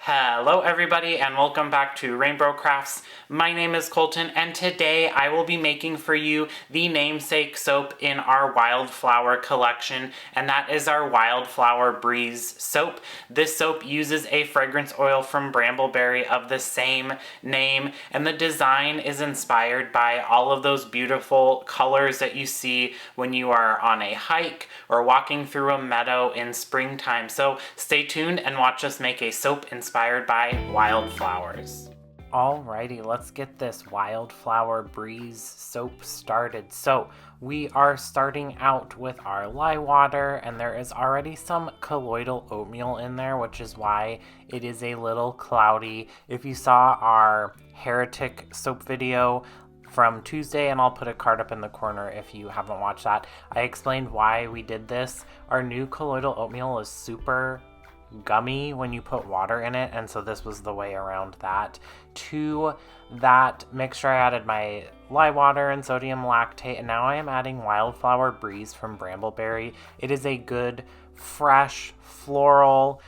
Hello everybody and welcome back to RainBro Crafts. My name is Colton and today I will be making for you the namesake soap in our Wildflower collection, and that is our Wildflower Breeze soap. This soap uses a fragrance oil from Bramble Berry of the same name, and the design is inspired by all of those beautiful colors that you see when you are on a hike or walking through a meadow in springtime. So stay tuned and watch us make a soap inspired by wildflowers. Alrighty, let's get this Wildflower Breeze soap started. So we are starting out with our lye water, and there is already some colloidal oatmeal in there, which is why it is a little cloudy. If you saw our Heretic soap video from Tuesday, and I'll put a card up in the corner if you haven't watched that, I explained why we did this. Our new colloidal oatmeal is super gummy when you put water in it, and so this was the way around that. To that mixture I added my lye water and sodium lactate, and now I am adding Wildflower Breeze from Bramble Berry. It is a good fresh floral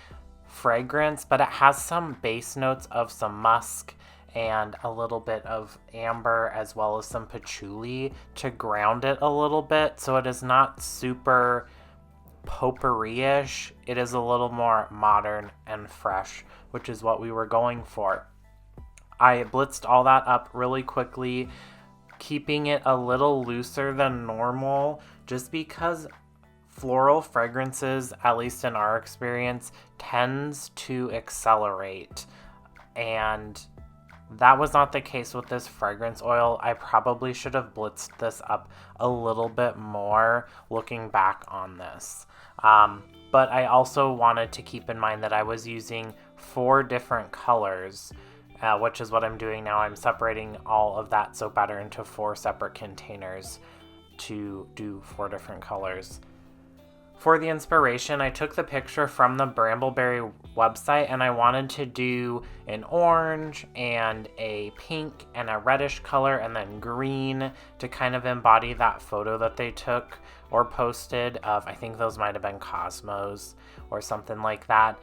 fragrance, but it has some base notes of some musk and a little bit of amber as well as some patchouli to ground it a little bit, so it is not super potpourri-ish. It is a little more modern and fresh, which is what we were going for. I blitzed all that up really quickly, keeping it a little looser than normal, just because floral fragrances, at least in our experience, tends to accelerate, and that was not the case with this fragrance oil. I probably should have blitzed this up a little bit more looking back on this. But I also wanted to keep in mind that I was using 4 different colors, which is what I'm doing now. I'm separating all of that soap batter into 4 separate containers to do 4 different colors. For the inspiration, I took the picture from the Bramble Berry website, and I wanted to do an orange and a pink and a reddish color and then green to kind of embody that photo that they took or posted of, I think those might have been Cosmos or something like that,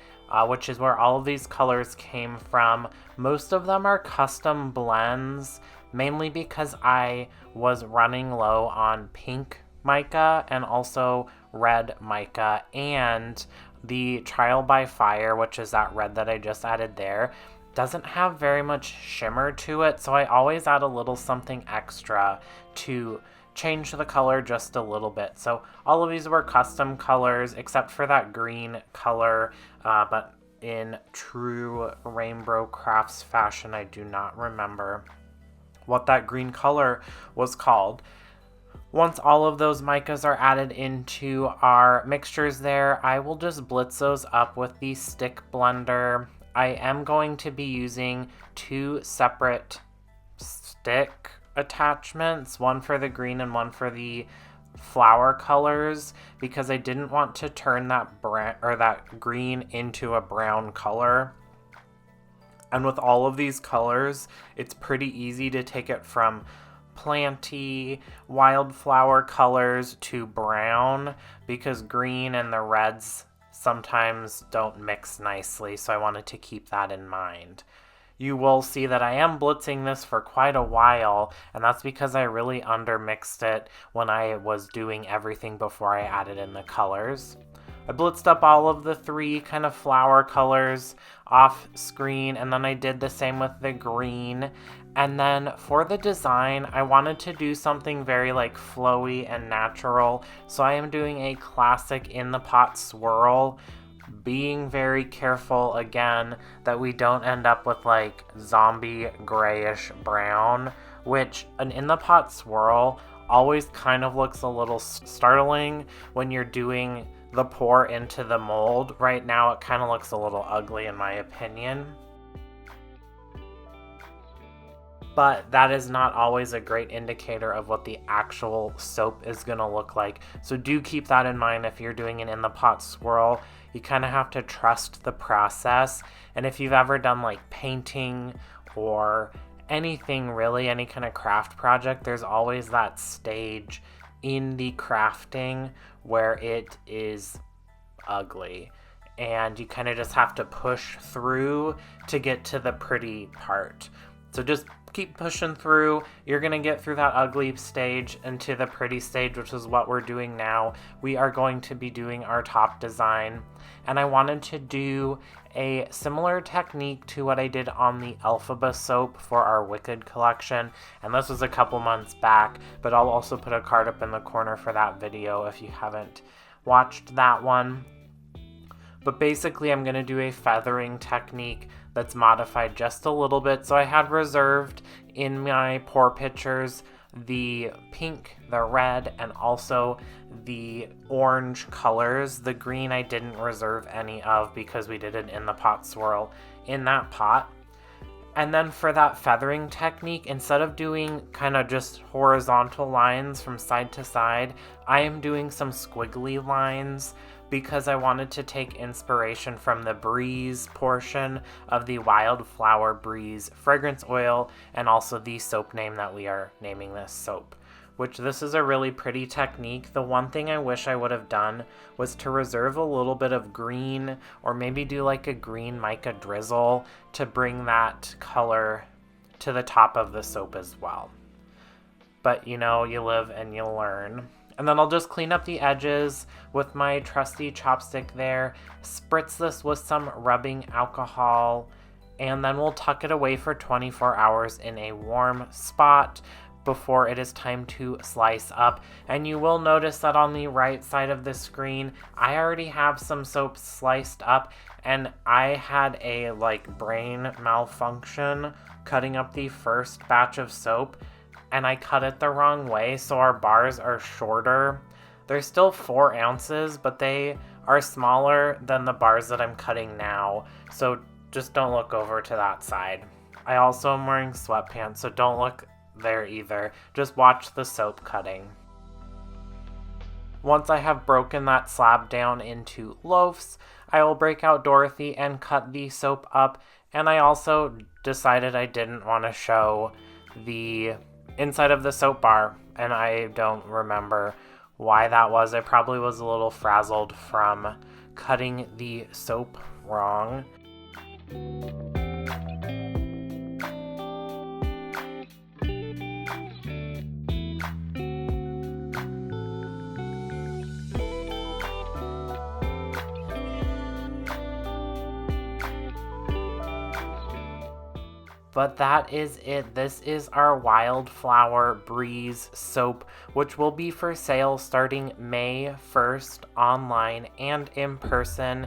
which is where all of these colors came from. Most of them are custom blends, mainly because I was running low on pink mica and also red mica, and the Trial by Fire, which is that red that I just added there, doesn't have very much shimmer to it, so I always add a little something extra to change the color just a little bit. So all of these were custom colors except for that green color, but in true RainBro Crafts fashion, I do not remember what that green color was called. Once all of those micas are added into our mixtures there, I will just blitz those up with the stick blender. I am going to be using 2 separate stick attachments, one for the green and one for the flower colors, because I didn't want to turn that that green into a brown color. And with all of these colors, it's pretty easy to take it from planty wildflower colors to brown, because green and the reds sometimes don't mix nicely, so I wanted to keep that in mind. You will see that I am blitzing this for quite a while, and that's because I really undermixed it when I was doing everything before I added in the colors. I blitzed up all of the 3 kind of flower colors off screen, and then I did the same with the green. And then for the design, I wanted to do something very like flowy and natural, so I am doing a classic in the pot swirl, being very careful again that we don't end up with like zombie grayish brown, which an in the pot swirl always kind of looks a little startling when you're doing the pour into the mold. Right now it kind of looks a little ugly in my opinion, but that is not always a great indicator of what the actual soap is going to look like. So do keep that in mind if you're doing an in the pot swirl. You kind of have to trust the process, and if you've ever done like painting or anything really, any kind of craft project, there's always that stage in the crafting where it is ugly. and you kind of just have to push through to get to the pretty part. So just keep pushing through. You're going to get through that ugly stage into the pretty stage, which is what we're doing now. We are going to be doing our top design, and I wanted to do a similar technique to what I did on the Elphaba soap for our Wicked collection, and this was a couple months back, but I'll also put a card up in the corner for that video if you haven't watched that one. But basically I'm going to do a feathering technique that's modified just a little bit. So I had reserved in my pour pictures the pink, the red, and also the orange colors. The green I didn't reserve any of because we did it in the pot swirl in that pot. And then for that feathering technique, instead of doing kind of just horizontal lines from side to side, I am doing some squiggly lines because I wanted to take inspiration from the Breeze portion of the Wildflower Breeze fragrance oil, and also the soap name that we are naming this soap, which this is a really pretty technique. The one thing I wish I would have done was to reserve a little bit of green, or maybe do like a green mica drizzle to bring that color to the top of the soap as well. But you know, you live and you learn. And then I'll just clean up the edges with my trusty chopstick there, spritz this with some rubbing alcohol, and then we'll tuck it away for 24 hours in a warm spot before it is time to slice up. And you will notice that on the right side of the screen, I already have some soap sliced up, and I had a brain malfunction cutting up the first batch of soap, and I cut it the wrong way, so our bars are shorter. They're still 4 ounces, but they are smaller than the bars that I'm cutting now, so just don't look over to that side. I also am wearing sweatpants, so don't look there either. Just watch the soap cutting. Once I have broken that slab down into loaves, I will break out Dorothy and cut the soap up, and I also decided I didn't want to show the inside of the soap bar, and I don't remember why that was. I probably was a little frazzled from cutting the soap wrong. But that is it. This is our Wildflower Breeze soap, which will be for sale starting May 1st online and in person.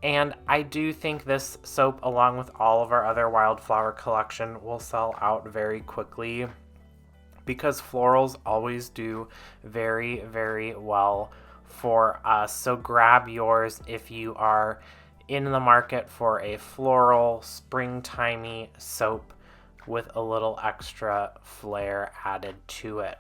And I do think this soap, along with all of our other Wildflower collection, will sell out very quickly because florals always do very, very well for us. So grab yours if you are in the market for a floral, springtimey soap with a little extra flair added to it.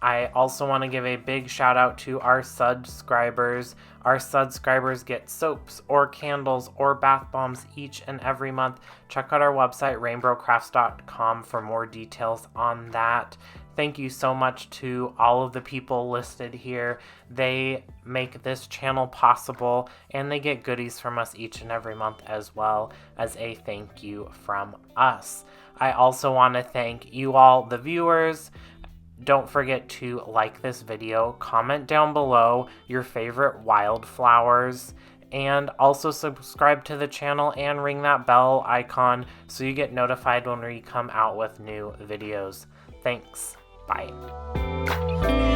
I also want to give a big shout out to our subscribers. Our subscribers get soaps or candles or bath bombs each and every month. Check out our website, rainbowcrafts.com, for more details on that. Thank you so much to all of the people listed here. They make this channel possible, and they get goodies from us each and every month as well as a thank you from us. I also want to thank you all, the viewers. Don't forget to like this video, comment down below your favorite wildflowers, and also subscribe to the channel and ring that bell icon so you get notified when we come out with new videos. Thanks. Bye.